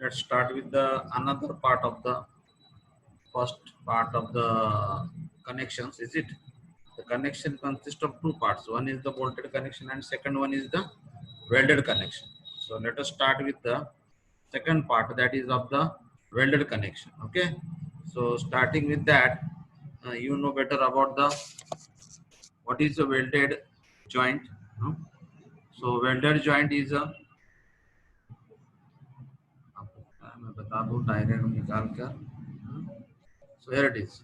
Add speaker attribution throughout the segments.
Speaker 1: Let's start with the another part of the first part of the connections. Is it? The connection consists of two parts. One is the bolted connection and second one is the welded connection. So let us start with the second part, that is of the welded connection. Okay. So starting with that, you know better about the what is a welded joint. no? So welded joint is a मैं बता दूं diagram निकाल कर. So here it is.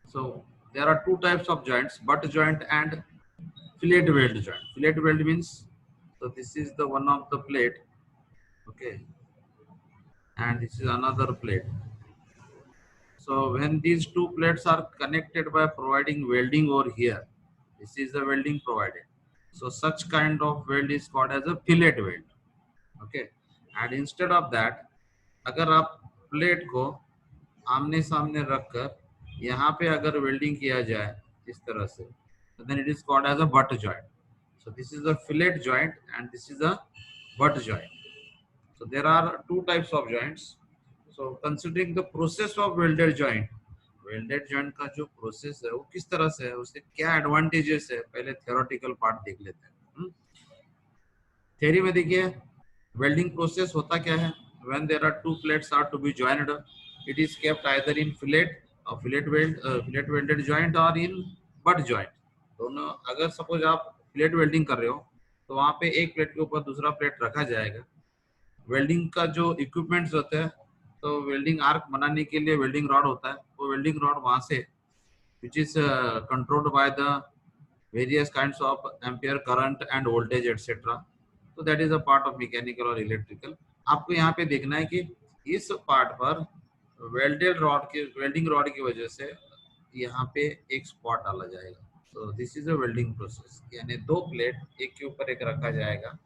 Speaker 1: So there are two types of joints, butt joint and fillet weld joint. Fillet weld means, so this is the one of the plate, okay, and this is another plate. So when these two plates are connected by providing welding over here, this is the welding provided. So such kind of weld is called as a fillet weld, okay. And instead of that, अगर आप plate को आमने सामने रखकर यहाँ पे अगर welding किया जाए इस तरह से, तो then it is called as a butt joint. So this is a fillet joint and this is a butt joint. So there are two types of joints. So considering the process of welded joint का जो process है वो किस तरह से है, उसके क्या एडवांटेजेस है, पहले थ्योरेटिकल पार्ट देख लेते हैं. थ्योरी में देखिए वेल्डिंग प्रोसेस होता क्या है. When there are two plates are to be joined, it is kept either in fillet welded joint or in butt joint. दोनों, अगर सपोज आप प्लेट वेल्डिंग कर रहे हो तो वहाँ पे एक प्लेट के ऊपर दूसरा प्लेट रखा जाएगा. वेल्डिंग का जो इक्विपमेंट्स होते हैं, तो वेल्डिंग आर्क बनाने के लिए वेल्डिंग रॉड होता है. वो वेल्डिंग रॉड वहाँ से which is controlled by the various kinds of ampere current and voltage etc. So that is a part of mechanical or electrical. आपको यहाँ पे देखना है कि इस पार्ट पर वेल्डिंग रॉड की वजह से यहाँ पे एक स्पॉट डाला जाएगा. तो this is a welding process, यानी दो प्लेट एक के ऊपर एक रखा जाएगा,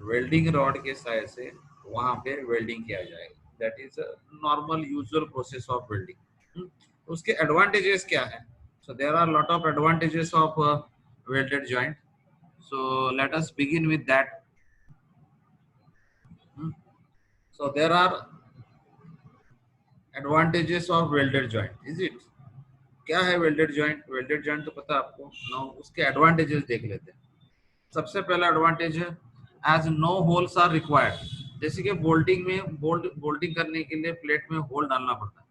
Speaker 1: वेल्डिंग रॉड के सहायता से वहाँ पे वेल्डिंग किया जाएगा. That is a normal usual process of welding. उसके एडवांटेजेस क्या है? So there are lot of advantages of welded joint. So let us begin with that. So there are advantages of welded joint. Is it? क्या है welded joint? Welded joint तो पता है आपको. Now उसके advantages देख लेते हैं. सबसे पहला एडवांटेज है as no holes are required. जैसे कि बोल्टिंग में बोल्टिंग करने के लिए प्लेट में होल डालना पड़ता है.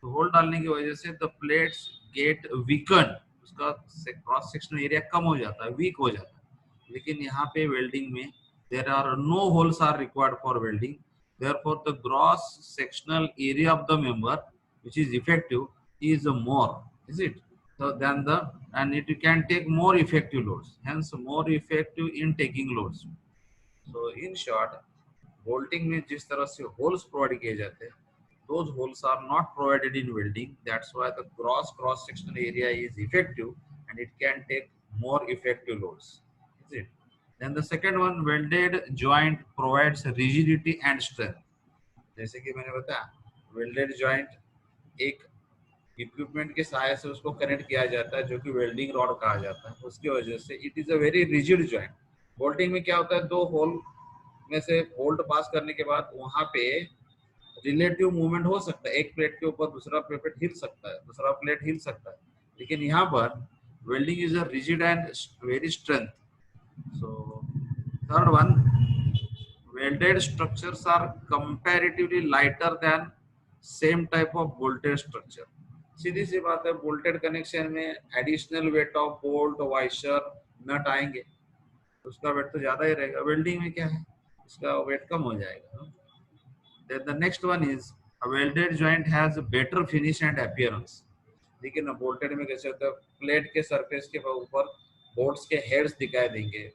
Speaker 1: तो होल डालने की वजह से द प्लेट्स गेट वीकन, उसका क्रॉस सेक्शनल एरिया कम हो जाता है, वीक हो जाता है. लेकिन यहाँ पे वेल्डिंग में there are no holes are required for welding. therefore the gross sectional area of the member which is effective is more, is it? So then it can take more effective loads, hence more effective in taking loads. So in short, bolting में जिस तरह से holes provide किए जाते हैं, those holes are not provided in welding. That's why the gross cross sectional area is effective and it can take more effective loads, is it? Then the second one, welded joint provides rigidity and strength. जैसे कि मैंने बताया welded joint एक equipment के सहायता से उसको connect किया जाता है जो कि वेल्डिंग रॉड कहा जाता है. उसकी वजह से it is a very rigid joint. Bolting में क्या होता है, दो होल में से बोल्ट पास करने के बाद वहां पे रिलेटिव मूवमेंट हो सकता है, एक प्लेट के ऊपर दूसरा प्लेट हिल सकता है, दूसरा प्लेट हिल सकता है. लेकिन यहाँ पर welding is a rigid and very strength. So third one, welded structures are comparatively lighter than same type of bolted structure. सीधी सी बात है, बोल्टेड कनेक्शन में एडिशनल वेट ऑफ बोल्ट वाइशर नट आएंगे, उसका वेट तो ज्यादा ही रहेगा. वेल्डिंग में क्या है, इसका वेट कम हो जाएगा. The next one is a welded joint has better finish and appearance. देखिए ना, बोल्टेड में कैसे होता है, प्लेट के सरफेस के ऊपर बोल्ट्स के हेड्स दिखाई देंगे,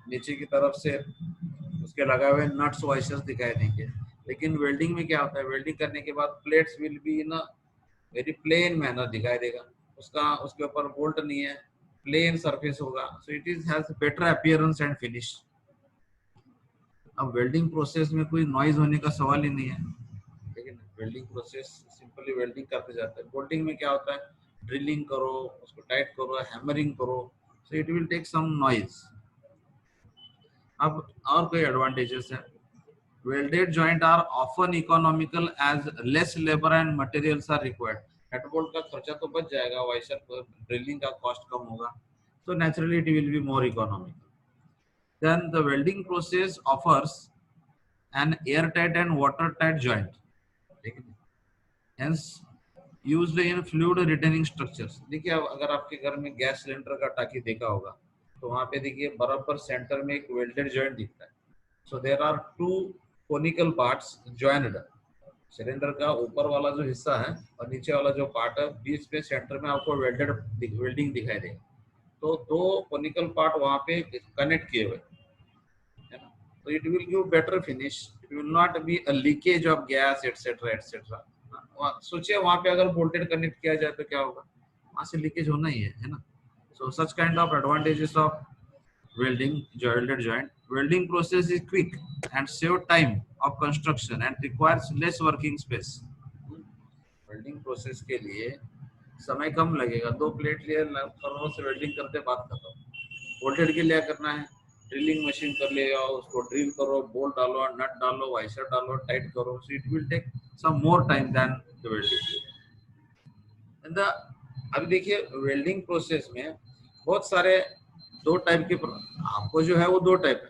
Speaker 1: नीचे की तरफ से उसके लगाए हुए नट्स वाइशर्स दिखाई देंगे. लेकिन वेल्डिंग में क्या होता है, वेल्डिंग करने के बाद plates will be in very plain manner दिखाई देगा, उसके ऊपर बोल्ट नहीं है, प्लेन सरफेस होगा. सो it is has better appearance and finish. अब वेल्डिंग प्रोसेस में कोई नॉइज होने का सवाल ही नहीं है, लेकिन वेल्डिंग प्रोसेस सिंपली वेल्डिंग करते जाते हैं. बोल्टिंग में क्या होता है, ड्रिलिंग करो, उसको टाइट करो, हैमरिंग करो, so it will take some noise. अब और कोई एडवांटेजेस है. Welded joint are often economical as less labor and materials are required. Nut bolt का खर्चा तो बच जाएगा, वाइसर ड्रिलिंग का कॉस्ट कम होगा, so naturally it will be more economical. Then the welding process offers an airtight and watertight joint, hence used in fluid retaining structures. देखिए अगर आपके घर में गैस सिलेंडर का टाकी देखा होगा तो वहां पे देखिए बराबर सेंटर में एक वेल्डेड जॉइंट दिखता है. So there are two conical parts joined. Cylinder का ऊपर वाला जो हिस्सा है और नीचे वाला जो पार्ट है, बीच में सेंटर में आपको वेल्डिंग दिखाई देगा. तो दो कोनिकल पार्ट वहां पे कनेक्ट किए हुए है ना, तो it will give better finish, it will not be a leakage of gas etcetera etcetera. सोचिए वहां पे अगर बोल्टेड कनेक्ट किया जाए तो क्या होगा, वहां से लीकेज होना ही है ना. So such kind of advantages of welding welded joint. Welding process is quick and save time of construction and requires less working space. Welding process के लिए समय कम लगेगा, दो प्लेट लिए फर्नों से वेल्डिंग करते बात खत्म. बोल्टेड के लिए करना है, ड्रिलिंग मशीन कर ले आओ, उसको ड्रिल करो, बोल्ट डालो, नट डालो, वाइसर डालो, टाइट करो, so it will take some more time than the welding. अभी देखिए वेल्डिंग प्रोसेस में बहुत सारे दो टाइप के आपको जो है वो दो टाइप है,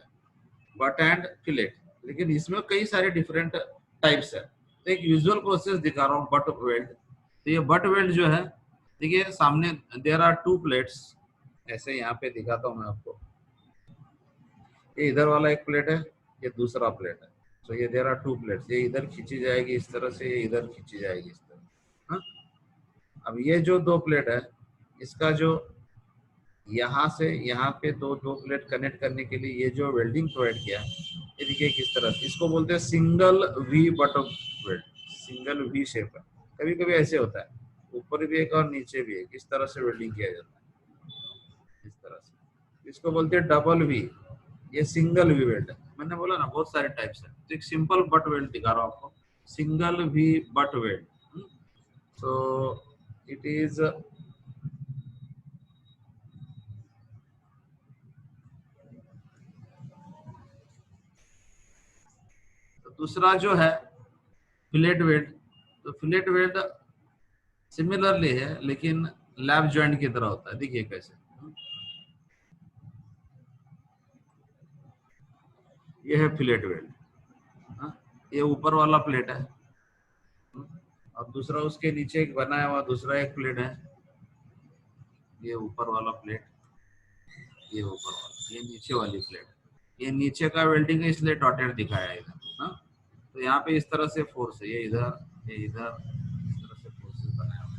Speaker 1: बट एंड फिलेट, लेकिन इसमें कई सारे डिफरेंट टाइप्स है. तो एक यूजुअल प्रोसेस दिखा रहा हूँ, बट वेल्ड. तो ये बट वेल्ड जो है, देखिए सामने देयर आर टू प्लेट्स, ऐसे यहाँ पे दिखाता हूँ मैं आपको. ये इधर वाला एक प्लेट है, ये दूसरा प्लेट है. तो ये देयर आर टू प्लेट्स, ये इधर खींची जाएगी इस तरह से, ये इधर खींची जाएगी इस तरह. हाँ, अब ये जो दो प्लेट है, इसका जो यहाँ से यहाँ पे दो प्लेट कनेक्ट करने के लिए ये जो वेल्डिंग प्रोवाइड किया, ये देखिए किस तरह से, इसको बोलते हैं single V butt weld. Single V shape है, कभी कभी ऐसे होता है, ऊपर भी एक और नीचे भी एक, इस तरह से वेल्डिंग किया जाता है इस तरह से. इसको बोलते हैं डबल वी, ये सिंगल वी वेल्ड है. मैंने बोला ना बहुत सारे टाइप्स है, तो एक सिंपल बट वेल्ड दिखा रहा हूँ आपको, single V butt weld. So it is दूसरा जो है फिलेट वेल्ड. तो फिलेट वेल्ड सिमिलरली है लेकिन लैब जॉइंट की तरह होता है. देखिए कैसे, ये है फिलेट वेल्ड, ये ऊपर वाला प्लेट है, और दूसरा उसके नीचे एक बनाया हुआ दूसरा एक प्लेट है. ये ऊपर वाला प्लेट, ये ऊपर वाला, ये नीचे वाली प्लेट. ये नीचे का वेल्डिंग है इसलिए डॉटेड दिखाया है इधर. तो यहाँ पे इस तरह से फोर्स है, ये इधर ये इधर, इस तरह से फोर्सेस बनाया हुआ.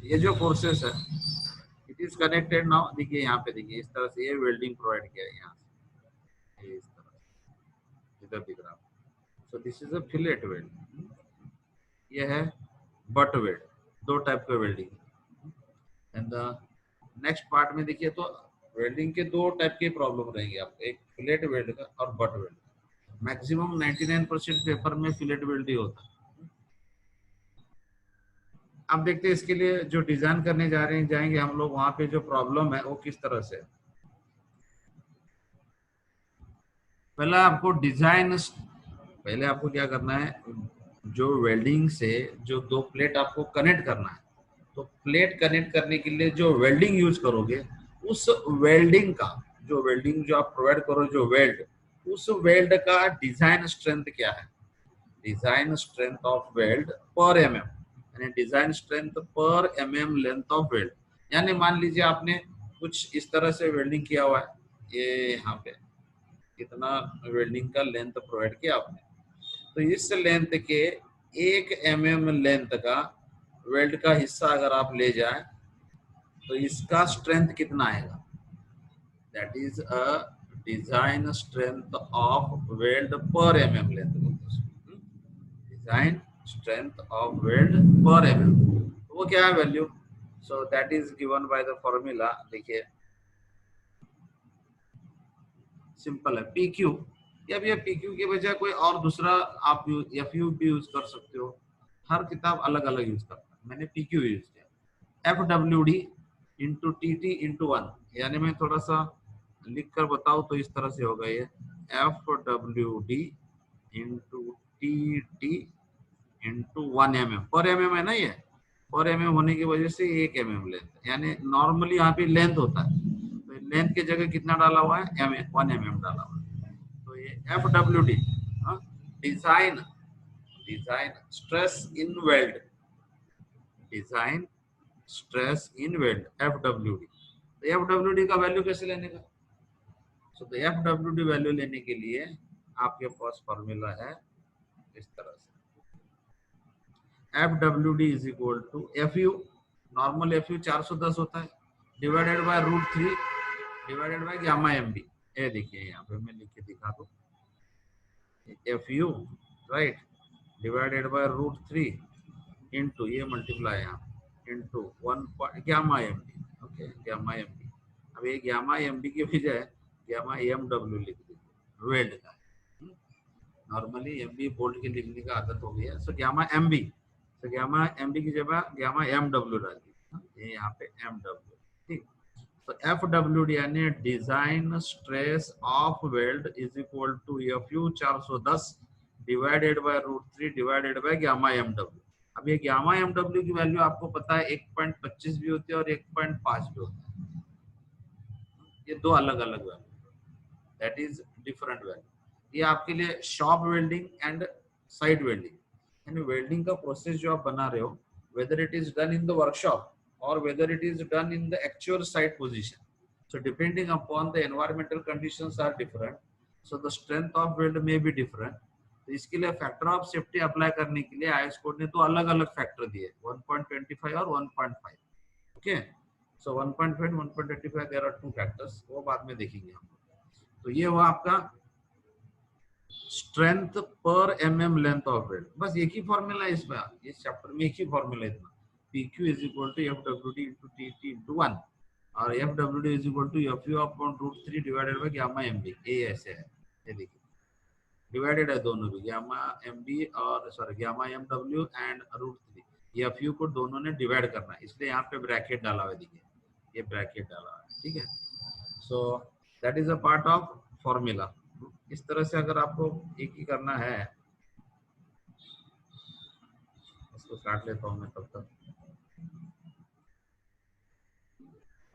Speaker 1: ये जो फोर्सेस है इट इज कनेक्टेड नाउ. देखिए यहाँ पे देखिए इस तरह से ये वेल्डिंग प्रोवाइड किया है यहाँ से, ये इस तरह से इधर दिख रहा है. So this is a fillet weld. ये है बट वेल्ड, दो टाइप का वेल्डिंग. एंड नेक्स्ट पार्ट में देखिए तो वेल्डिंग के दो टाइप के प्रॉब्लम रहेंगे आपको, एक फिलेट वेल्ड का और बट वेल्ड. मैक्सिमम 99% पेपर में फिलेट वेल्ड ही होता है. अब देखते हैं इसके लिए जो डिजाइन करने जा रहे हैं जाएंगे हम लोग, वहां पे जो प्रॉब्लम है वो किस तरह से. पहला आपको डिजाइन, पहले आपको क्या करना है, जो वेल्डिंग से जो दो प्लेट आपको कनेक्ट करना है, तो प्लेट कनेक्ट करने के लिए जो वेल्डिंग यूज करोगे, उस वेल्डिंग का जो वेल्डिंग जो आप प्रोवाइड करो, जो वेल्ड, उस वेल्ड का डिजाइन स्ट्रेंथ क्या है. डिजाइन स्ट्रेंथ ऑफ वेल्ड पर एमएम, यानी डिजाइन स्ट्रेंथ पर एमएम लेंथ ऑफ वेल्ड. यानी मान लीजिए आपने कुछ इस तरह से वेल्डिंग किया हुआ है, ये यहाँ पे कितना वेल्डिंग का लेंथ प्रोवाइड किया आपने, तो इस लेंथ के 1 mm लेंथ का वेल्ड का हिस्सा अगर आप ले जाए तो इसका स्ट्रेंथ कितना आएगा. That is a design strength of weld पर mm length. Design strength of weld पर mm, वो क्या है value. So that is given by the formula. देखिए सिंपल है, PQ. या भी PQ के बजाय कोई और दूसरा आप FU भी यूज कर सकते हो, हर किताब अलग अलग यूज करता है. मैंने PQ यूज किया, FWD इंटू TT इंटू 1. यानी मैं थोड़ा सा लिख कर बताऊं तो इस तरह से होगा, ये FWD into T T into 1 mm पर mm है ना, ये पर mm होने की वजह से 1 mm लेंथ, यानी नॉर्मली यहाँ पे लेंथ होता है, तो लेंथ की जगह कितना डाला हुआ है, 1 mm डाला हुआ है। तो ये FWD, design design stress in weld, design stress in weld, FWD। तो FWD का वैल्यू कैसे लेने का, तो FWD वैल्यू लेने के लिए आपके पास फॉर्मूला है इस तरह से, FWD is equal to FU, normal FU 410 होता है, divided by √3 divided by gamma MB। ये देखिए यहाँ पे मैं लिख के दिखा दूँ, FU right divided by √3 into ये मल्टीप्लाई यहाँ into 1 gamma MB, okay gamma MB। अब ये गामा MB की बजाय गामा MW लिख दीजिए, वेल्ड का, नॉर्मली MB बोल्ट के लिखने का आदत हो गया, सो गामा MB, तो गामा MB की जगह गामा MW डाल दीजिए, ये यहाँ पे MW, ठीक। तो FWD यानी design stress of weld is equal to FU 410 divided by √3 divided by gamma MW। अब ये गामा MW की वैल्यू आपको पता है 1.25 भी होती है और 1.5 भी होता है, ये दो अलग अलग value, that is different value. ये आपके लिए shop welding and side welding, यानी वेल्डिंग का प्रोसेस जो आप बना रहे हो, whether it is done in the workshop or whether it is done in the actual site position, so depending upon the environmental conditions are different, so the strength of weld may be different। तो इसके लिए factor of safety apply करने के लिए IS code ने तो अलग अलग फैक्टर दिए, 1.25 और 1.5, okay. So 1.5 1.25 there are two factors, वो बाद में देखेंगे हम। तो ये हुआ आपका strength per mm length of weld, बस एक ही फॉर्मूला है इसमें, इस चैप्टर में एक ही फॉर्मूला है इतना, PQ is equal to FWD into TT into 1 और FWD is equal to FU upon √3 divided by gamma MB, ये ऐसे है, ये देखिए डिवाइडेड है दोनों भी, गामा MB और सॉरी गामा MW एंड √3, ये FU को दोनों ने डिवाइड करना है, इसलिए यहाँ पे ब्रैकेट डाला हुआ है, देखिए ये ब्रैकेट डाला हुआ है, ठीक है। So that is a part of formula. इस तरह से अगर आपको एक ही करना है, इसको काट लेता हूं मैं तब तक।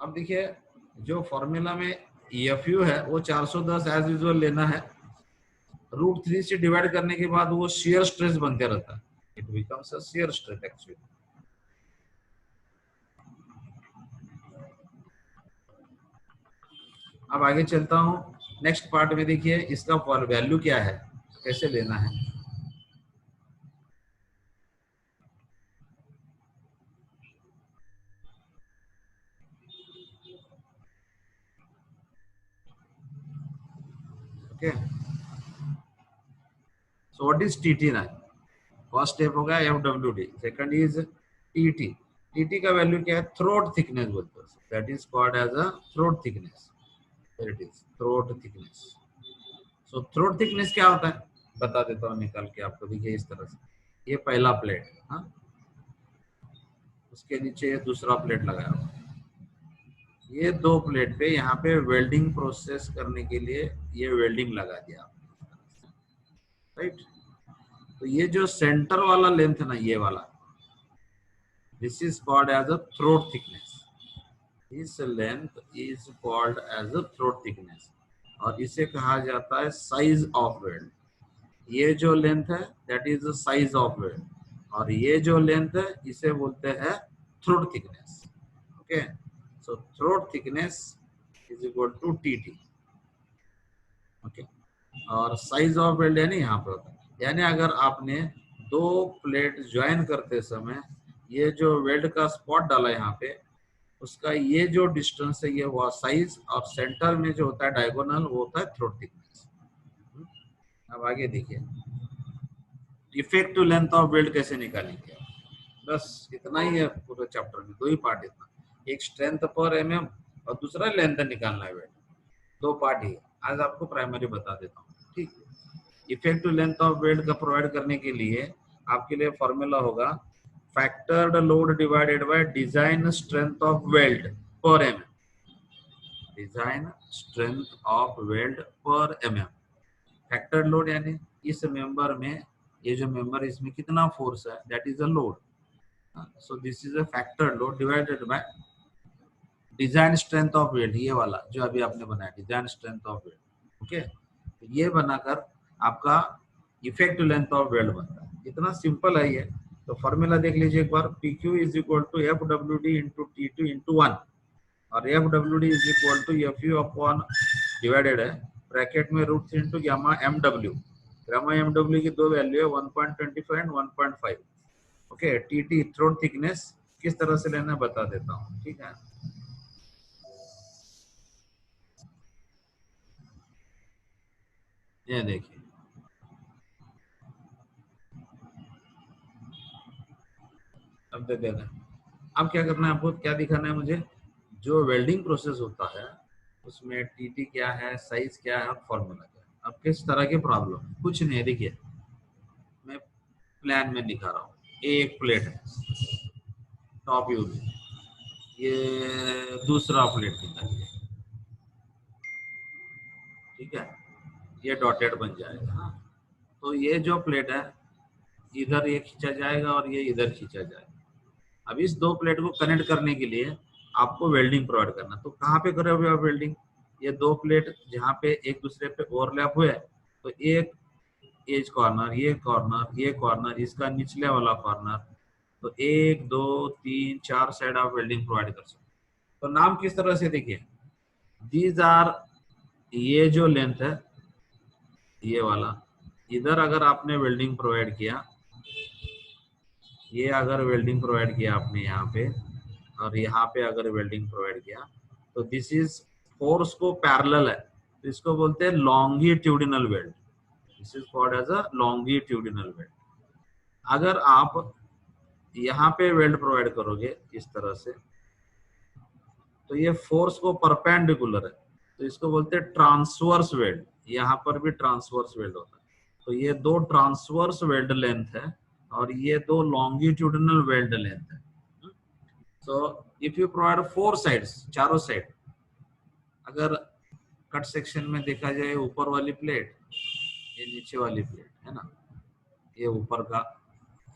Speaker 1: अब देखिए जो फॉर्मूला में FU है वो 410 एज यूजुअल लेना है, √3 से डिवाइड करने के बाद वो शियर स्ट्रेस बनते रहता है, it becomes a shear stress actually. अब आगे चलता हूं नेक्स्ट पार्ट में, देखिए इसका वैल्यू क्या है, कैसे लेना है। Okay so what is TT ना, फर्स्ट स्टेप होगा FWD, second is TT। TT का वैल्यू क्या है, थ्रोट थिकनेस बोलते हैं, that is called as a throat thickness, it is throat thickness. So throat thickness क्या होता है बता देता हूँ निकाल के आपको, देखिए इस तरह से, ये पहला प्लेट, हाँ उसके नीचे ये दूसरा प्लेट लगाया हुआ, ये दो प्लेट पे यहाँ पे वेल्डिंग प्रोसेस करने के लिए ये वेल्डिंग लगा दिया, राइट। तो ये जो सेंटर वाला लेंथ है ना, ये वाला, this is called as a throat thickness, इस length is called as a throat thickness, और इसे कहा जाता है साइज ऑफ वेल्ड। ये जो लेंथ है that is the size of weld, और ये जो लेंथ है इसे बोलते हैं throat thickness, okay. So throat thickness is equal to TT, okay. और साइज ऑफ वेल्ड यानी यहाँ पर होता है, यानी अगर आपने दो प्लेट ज्वाइन करते समय ये जो वेल्ड का स्पॉट डाला यहाँ पे, उसका ये जो डिस्टेंस है ये हुआ साइज, और सेंटर में जो होता है डायगोनल वो होता है थ्रोट थिकनेस। अब आगे देखिए इफेक्टिव लेंथ ऑफ वेल्ड कैसे निकालेंगे, बस इतना ही है पूरे चैप्टर में, दो ही पार्ट इतना, एक स्ट्रेंथ पर mm और दूसरा लेंथ निकालना है वेल्ड, दो पार्ट ही आज आपको प्राइमरी बता देता हूँ, ठीक। इफेक्टिव लेंथ ऑफ वेल्ड का प्रोवाइड करने के लिए आपके लिए फॉर्मूला होगा factored load divided by design strength of weld पर mm, design strength of weld पर mm, फैक्टर्ड लोड यानी इस मेंबर में, ये जो मेंबर इसमें कितना फोर्स है, that is a load. So this is a factor load divided by design strength of weld, ये वाला जो अभी आपने बनाया design strength of weld. Okay, ये बनाकर आपका इफेक्ट लेंथ ऑफ वेल्ड बनता है. इतना सिंपल है ये. तो फॉर्मूला देख लीजिए एक बार. P Q is equal to F W D into T two into one, और F W D is equal to F U upon divided है ब्रैकेट में root three into gamma M W. Gamma M W की दो value है 1.25 and 1.5. Okay, T T throat thickness किस तरह से लेना बता देता हूँ. ठीक है, ये देखिए. अब दे देना. अब क्या करना है आपको, क्या दिखाना है मुझे, जो वेल्डिंग प्रोसेस होता है उसमें टीटी क्या है, साइज क्या है और फॉर्मूला क्या है. अब किस तरह की प्रॉब्लम, कुछ नहीं. देखिए मैं प्लान में दिखा रहा हूँ. एक प्लेट है टॉप व्यू में, ये दूसरा प्लेट निकालिए. ठीक है, ये डॉटेड बन जाएगा. तो ये जो प्लेट है इधर ये खींचा जाएगा और ये इधर खींचा जाएगा. अब इस दो प्लेट को कनेक्ट करने के लिए आपको वेल्डिंग प्रोवाइड करना. तो कहाँ पे करोगे आप वेल्डिंग, ये दो प्लेट जहाँ पे एक दूसरे पे ओवरलैप हुए, तो एक एज कॉर्नर, ये कॉर्नर, इसका निचले वाला कॉर्नर, तो एक दो तीन चार साइड आप वेल्डिंग प्रोवाइड कर सकते. तो नाम किस तरह से, देखिए दीज आर, ये जो लेंथ है ये वाला, इधर अगर आपने वेल्डिंग प्रोवाइड किया, ये अगर वेल्डिंग प्रोवाइड किया आपने यहाँ पे, और यहाँ पे अगर वेल्डिंग प्रोवाइड किया, तो दिस इज फोर्स को पैरेलल है, तो इसको बोलते हैं longitudinal weld. This is called as a longitudinal weld. अगर आप यहाँ पे वेल्ड प्रोवाइड करोगे इस तरह से, तो ये फोर्स को परपेंडिकुलर है, तो इसको बोलते हैं ट्रांसवर्स वेल्ड. यहाँ पर भी ट्रांसवर्स वेल्ड होता है. तो ये दो ट्रांसवर्स वेल्ड लेंथ है और ये दो लॉन्गिट्यूडिनल वेल्ड लेंथ है. So if you provide four sides, चारों साइड, अगर कट सेक्शन में देखा जाए, ऊपर वाली प्लेट, ये नीचे वाली प्लेट है ना, ये ऊपर का,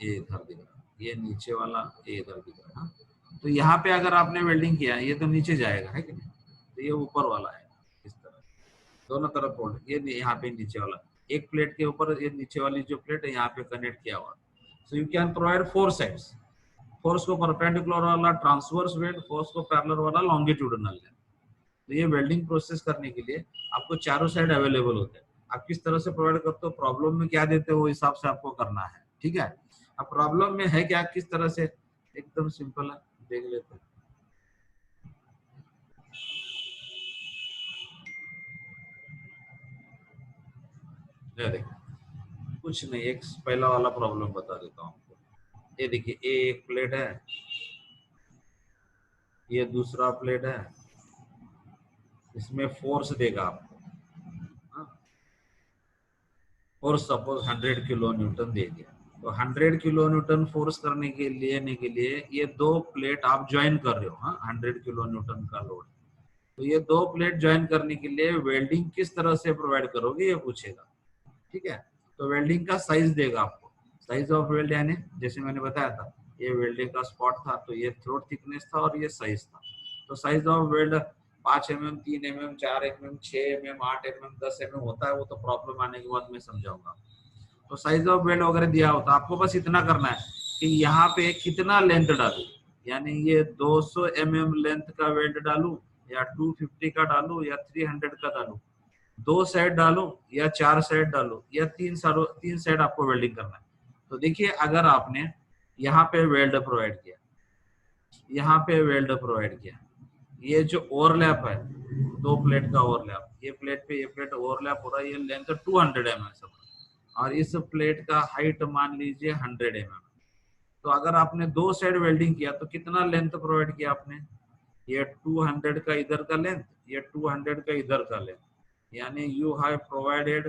Speaker 1: ये इधर दिख रहा, ये नीचे वाला, ये इधर दिख रहा. तो यहाँ पे अगर आपने वेल्डिंग किया, ये तो नीचे जाएगा है कि नहीं, तो ये ऊपर वाला है इस तरह, दोनों तरफ फोल्ड. ये यहाँ पे नीचे वाला, एक प्लेट के ऊपर ये नीचे वाली जो प्लेट है यहाँ पे कनेक्ट किया हुआ. So you can provide four sides. Force को परपेंडिकुलर वाला ट्रांसवर्स वेल्ड, फोर्स को पैरेलल वाला लॉन्गिट्यूडिनल है. तो ये वेल्डिंग प्रोसेस करने के लिए आपको चारों साइड अवेलेबल होते हैं. आप किस तरह से प्रोवाइड करते हो, प्रॉब्लम में क्या देते हो, वो हिसाब से आपको करना है. ठीक है, अब प्रॉब्लम में है क्या, किस तरह से, एकदम सिंपल है, देख लेते हैं. देखिए कुछ नहीं, एक पहला वाला प्रॉब्लम बता देता हूँ आपको. ये देखिए, ये एक प्लेट है, ये दूसरा प्लेट है, इसमें फोर्स देगा आपको. फोर्स सपोज 100 किलो न्यूटन दे दिया, तो 100 किलो न्यूटन फोर्स करने के लिए ये दो प्लेट आप ज्वाइन कर रहे हो. 100 किलो न्यूटन का लोड, तो ये दो प्लेट ज्वाइन करने के लिए वेल्डिंग किस तरह से प्रोवाइड करोगे ये पूछेगा. ठीक है, तो वेल्डिंग का साइज देगा आपको. साइज ऑफ वेल्ड यानी जैसे मैंने बताया था, ये वेल्डिंग का स्पॉट था, तो ये थ्रोट थिकनेस था और ये साइज था. तो size of weld 5 mm, 3 mm, 4 mm, 6 mm, 8 mm, 10 mm होता है, वो तो प्रॉब्लम आने के बाद मैं समझाऊंगा. तो साइज ऑफ वेल्ड वगैरह दिया होता है, आपको बस इतना करना है कि यहाँ पे कितना लेंथ डालू, यानी ये 200 mm लेंथ का वेल्ड डालू, या 250 का डालू, या 300 का डालू, दो साइड डालू या चार साइड डालू, या तीन साइड आपको वेल्डिंग करना है. तो देखिए, अगर आपने यहाँ पे वेल्ड प्रोवाइड किया, यहाँ पे वेल्ड प्रोवाइड किया, ये जो ओवरलैप है, दो प्लेट का ओवरलैप, ये प्लेट ओवरलैप हो रहा है, ये लेंथ 200 mm सब, और इस प्लेट का हाइट मान लीजिए 100 mm. तो अगर आपने दो साइड वेल्डिंग किया तो कितना लेंथ प्रोवाइड किया आपने, ये 200 का इधर का लेंथ, ये 200 का इधर का लेंथ, यानी you have provided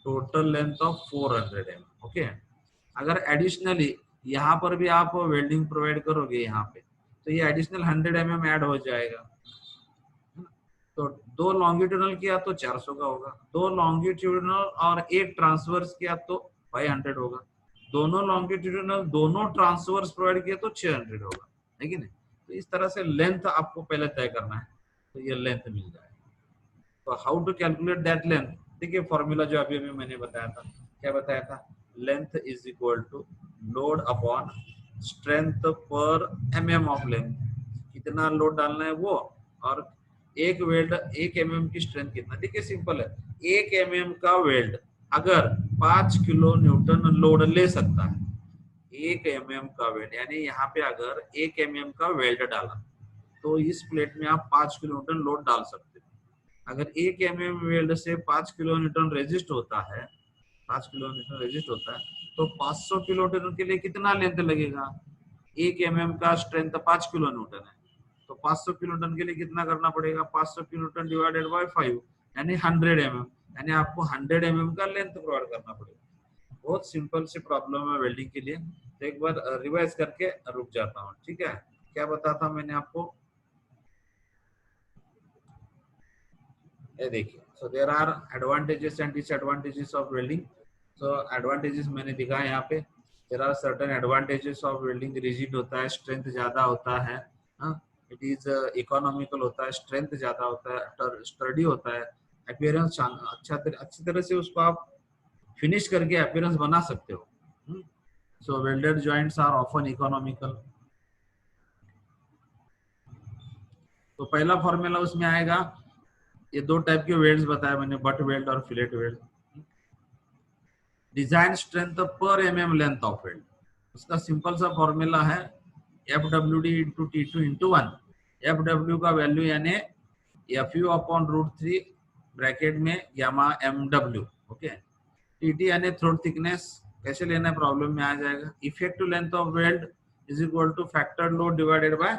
Speaker 1: total length of 400 mm. Okay, अगर एडिशनली यहाँ पर भी आप वेल्डिंग प्रोवाइड करोगे यहाँ पे, तो ये एडिशनल 100 mm ऐड हो जाएगा. तो 2 लॉन्गिट्यूडनल किया तो 400 का होगा, 2 लॉन्गिट्यूडनल और 1 ट्रांसवर्स किया तो 500 होगा, दोनों लॉन्गिट्यूडनल दोनों ट्रांसवर्स प्रोवाइड किए तो 600 होगा, है कि नहीं। तो इस तरह से लेंथ आपको पहले तय करना है, तो ये लेंथ मिल जाएगा। तो how to calculate that length, देखिए फॉर्मूला जो अभी अभी मैंने बताया था, क्या बताया था, length is equal to load upon strength per mm of length, कितना लोड डालना है वो, और एक वेल्ड 1 mm की स्ट्रेंथ कितना। देखिए सिंपल है, 1 mm का वेल्ड अगर 5 किलो न्यूटन लोड ले सकता है, 1 mm का वेल्ड, यानी यहाँ पे अगर 1 mm का वेल्ड डाला तो इस प्लेट में आप 5 किलो न्यूटन लोड डाल सकते हो। अगर 1 mm वेल्ड से 5 किलो न्यूटन रेजिस्ट होता है, 5 किलो न्यूटन रेजिस्ट होता है, तो 500 किलो न्यूटन के लिए कितना लेंथ लगेगा, 1 mm का स्ट्रेंथ 5 किलो न्यूटन है, तो 500 किलो न्यूटन के लिए कितना करना पड़ेगा, 500 किलो न्यूटन डिवाइडेड बाय 5 यानी 100 mm, यानी आपको 100 mm का लेंथ प्रोवाइड करना पड़ेगा। बहुत सिंपल सी प्रॉब्लम है वेल्डिंग के लिए, तो एक बार रिवाइज करके रुक जाता हूँ, ठीक है। क्या बताता मैंने आपको, ये देखिए, so there are advantages and disadvantages of welding. So advantages मैंने दिखाया यहाँ पे, there are certain advantages of welding, rigid होता है, स्ट्रेंथ ज्यादा होता है, इट इज इकोनॉमिकल होता है, स्ट्रेंथ ज्यादा होता है, स्टडी होता है, अपीयरेंस अच्छी तरह से उसको आप फिनिश करके अपीयरेंस बना सकते हो। So welded joints are often economical. तो पहला फॉर्मूला उसमें आएगा, ये 2 टाइप के वेल्ड्स बताया मैंने, बट वेल्ड और fillet weld. Design strength per mm length of weld, उसका सिंपल सा फॉर्मूला है FWD into T2 into 1। FW का वैल्यू यानी FU अपॉन √3 ब्रैकेट में गामा MW, ओके। TT यानी थ्रोट थिकनेस, कैसे लेना है प्रॉब्लम में आ जाएगा। Effective length of weld is equal to factor load divided by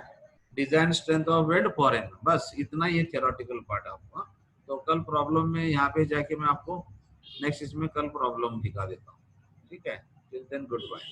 Speaker 1: design strength of weld per M, बस इतना, ये थ्योरेटिकल पार्ट आपका। तो कल प्रॉब्लम में यहाँ पे जाके मैं आपको नेक्स्ट इसमें कल प्रॉब्लम दिखा देता हूँ, ठीक है। Till then good bye.